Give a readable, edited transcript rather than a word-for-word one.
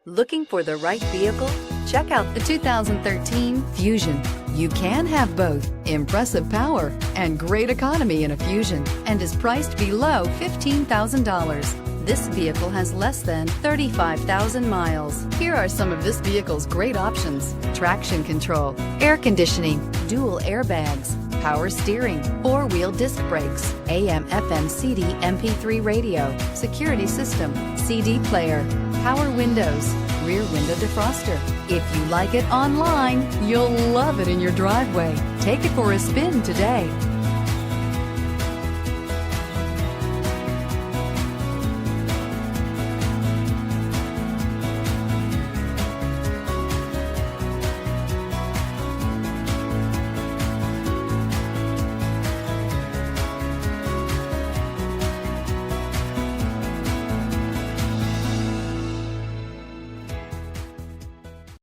Looking for the right vehicle? Check out the 2013 Fusion. You can have both impressive power and great economy in a Fusion, and is priced below $15,000. This vehicle has less than 35,000 miles. Here are some of this vehicle's great options: traction control, air conditioning, dual airbags, power steering, four-wheel disc brakes, AM/FM CD MP3 radio, security system, CD player, power windows, rear window defroster. If you like it online, you'll love it in your driveway. Take it for a spin today.